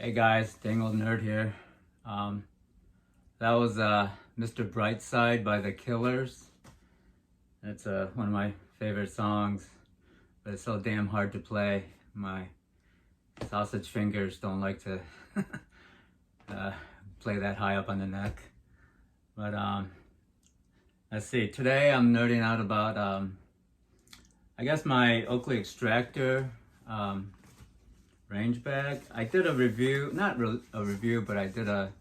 Hey guys, dang old nerd here. That was Mr. Brightside by The Killers. That's one of my favorite songs, but it's so damn hard to play. My sausage fingers don't like to play that high up on the neck. But let's see, today I'm nerding out about I guess my Oakley Extractor range bag. I did a review, not a review, but I did a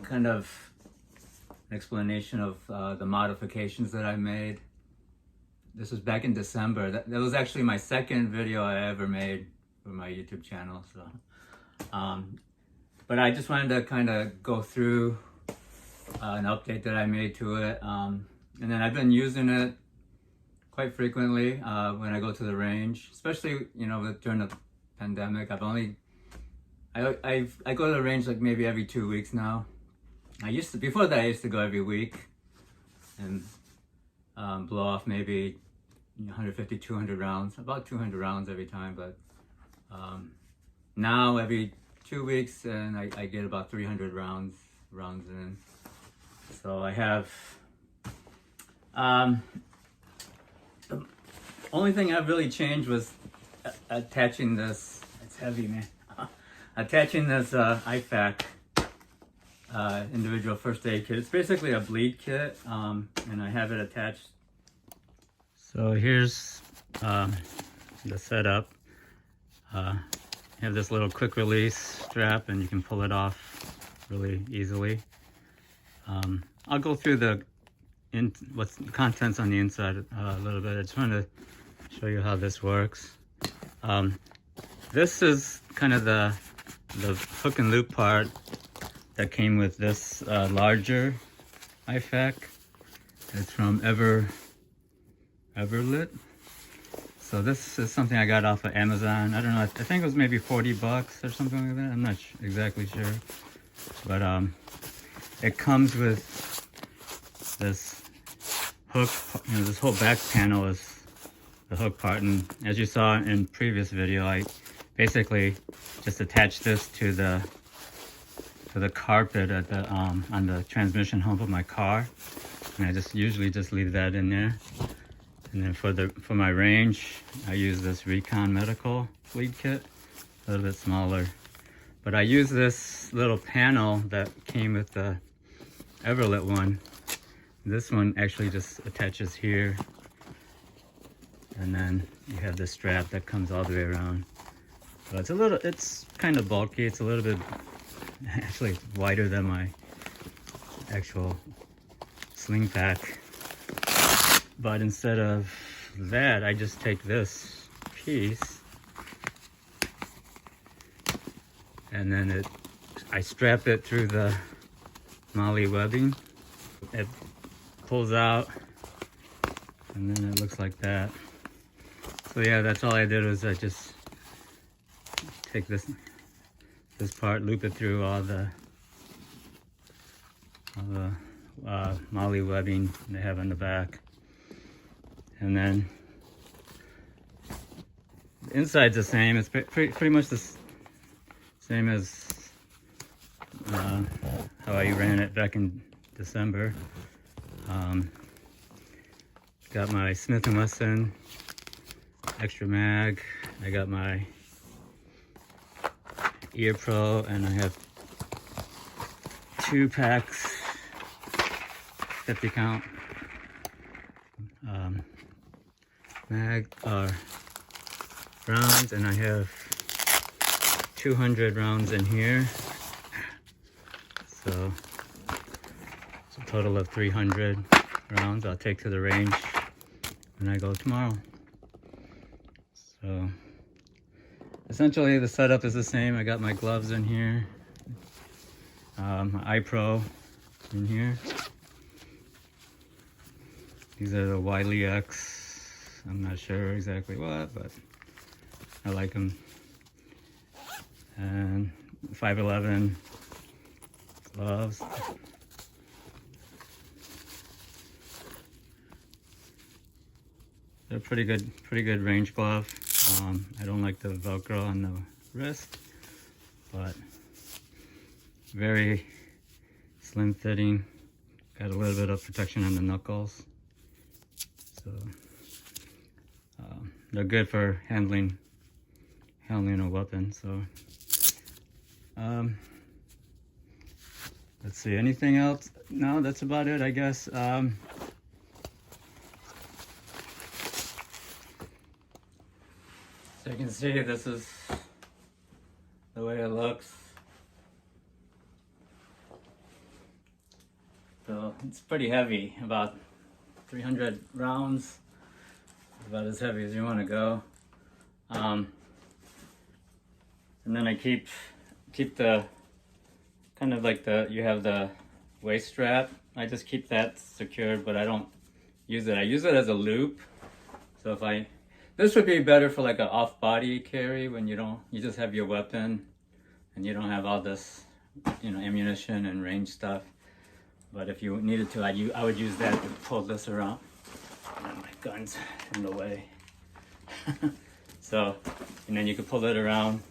kind of explanation of the modifications that I made. This was back in December. That was actually my second video I ever made for my YouTube channel. So, but I just wanted to kind of go through an update that I made to it, and then I've been using it quite frequently when I go to the range, especially during the pandemic. I go to the range like maybe every 2 weeks now. Before that I used to go every week and blow off maybe 150, 200 rounds, about 200 rounds every time. But now every 2 weeks and I get about 300 rounds in. So I have the only thing I've really changed was attaching this. It's heavy, man. Attaching this Ifak individual first aid kit. It's basically a bleed kit, and I have it attached. So here's the setup. You have this little quick release strap, and you can pull it off really easily. I'll go through what's the contents on the inside a little bit. I just want to show you how this works. This is kind of the hook and loop part that came with this larger Ifak. It's from Everlit. So this is something I got off of Amazon. I don't know, I think it was maybe 40 bucks or something like that. I'm not exactly sure. But it comes with this hook, this whole back panel is the hook part, and as you saw in previous video, I basically just attached this to the carpet at the on the transmission hump of my car, and I usually just leave that in there. And then for my range, I use this Recon Medical bleed kit, a little bit smaller. But I use this little panel that came with the Everlit one. This one actually just attaches here, and then you have the strap that comes all the way around. So it's kind of bulky. It's a little bit actually wider than my actual sling pack. But instead of that, I just take this piece and then I strap it through the MOLLE webbing. It pulls out and then it looks like that. So yeah, that's all I did, was I just take this part, loop it through all the MOLLE webbing they have on the back, and then the inside's the same. It's pretty much the same as how I ran it back in December. Got my Smith & Wesson extra mag. I got my Ear Pro, and I have 2 packs, 50 count rounds, and I have 200 rounds in here. So it's a total of 300 rounds I'll take to the range when I go tomorrow. So essentially the setup is the same. I got my gloves in here, my iPro in here. These are the Wiley X. I'm not sure exactly what, but I like them. And 511 gloves. They're pretty good range glove. I don't like the Velcro on the wrist, but very slim fitting. Got a little bit of protection on the knuckles, so they're good for handling a weapon. So let's see, anything else? No, that's about it, I guess. So you can see this is the way it looks. So it's pretty heavy, about 300 rounds, about as heavy as you want to go. And then I keep the kind of like you have the waist strap. I just keep that secured, but I don't use it. I use it as a loop. So this would be better for like an off-body carry when you just have your weapon and you don't have all this, ammunition and range stuff. But if you needed to, I would use that to pull this around. And my gun's in the way. So, and then you could pull it around,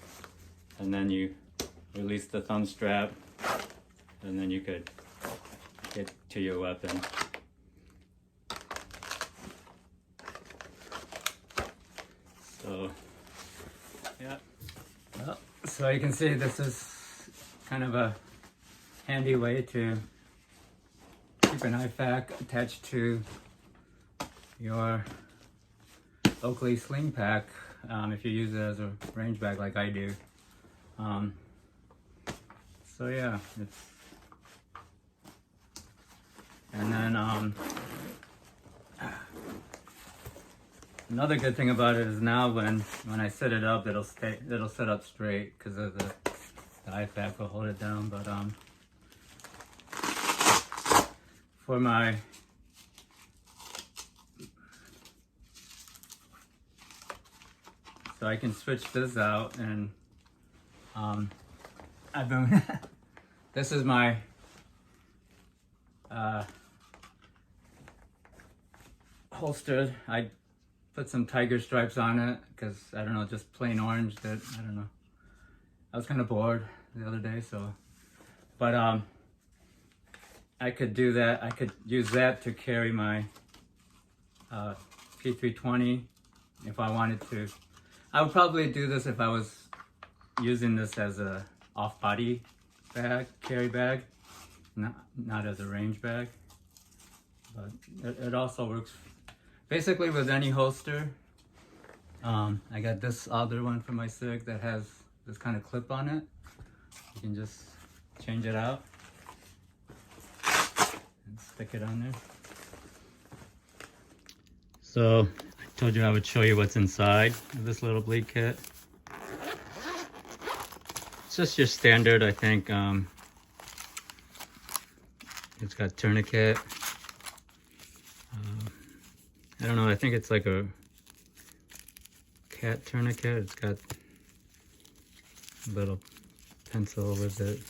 and then you release the thumb strap, and then you could get to your weapon. So, yeah. Well, so you can see this is kind of a handy way to keep an Ifak attached to your Oakley sling pack if you use it as a range bag like I do. So yeah, and then another good thing about it is now when I set it up, it'll sit up straight because of the Ifak will hold it down. But for my so I can switch this out, and I've been this is my holster. I put some tiger stripes on it because I don't know, just plain orange. That I don't know. I was kind of bored the other day, so but I could do that. I could use that to carry my P320 if I wanted to. I would probably do this if I was using this as a off-body bag, carry bag, not as a range bag. But it also works basically with any holster. I got this other one from my SIG that has this kind of clip on it. You can just change it out and stick it on there. So I told you I would show you what's inside of this little bleed kit. It's just your standard, I think. It's got tourniquet. I don't know, I think it's like a cat tourniquet. It's got a little pencil with it.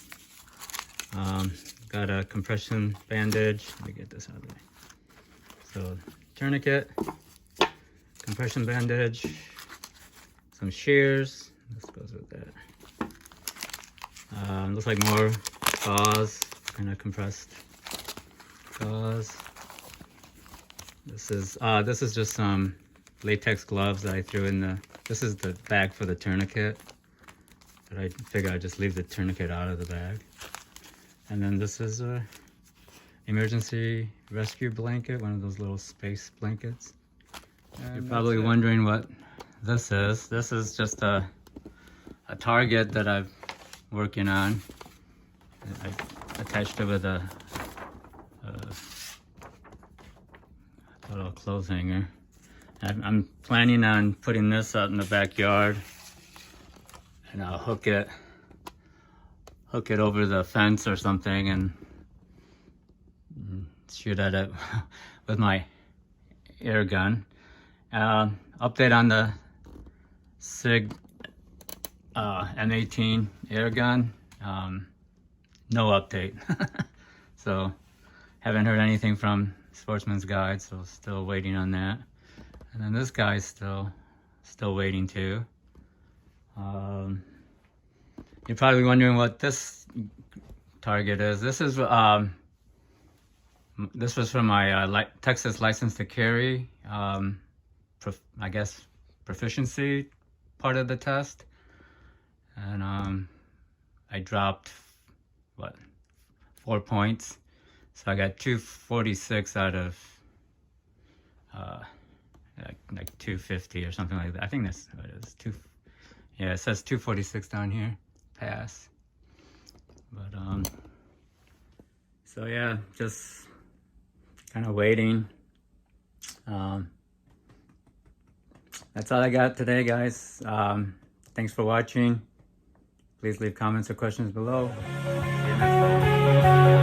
Got a compression bandage. Let me get this out of the way. So tourniquet, compression bandage, some shears. This goes with that. Looks like more gauze, kind of compressed gauze. This is just some latex gloves that I threw in the. This is the bag for the tourniquet, but I figure I'd just leave the tourniquet out of the bag. And then this is a emergency rescue blanket, one of those little space blankets. And you're probably wondering what this is. This is just a target that I'm working on. I attached it with a little clothes hanger. I'm planning on putting this out in the backyard, and I'll hook it over the fence or something and shoot at it with my air gun. Update on the SIG M18 air gun. No update. So haven't heard anything from Sportsman's Guide, so still waiting on that. And then this guy's still waiting too. You're probably wondering what this target is. This was for my Texas license to carry, I guess proficiency part of the test, and I dropped what 4 points, so I got 246 out of like 250 or something like that. I think that's what it is. Yeah, it says 246 down here, pass. But so yeah, just kind of waiting. That's all I got today, guys. Thanks for watching. Please leave comments or questions below. See you next time.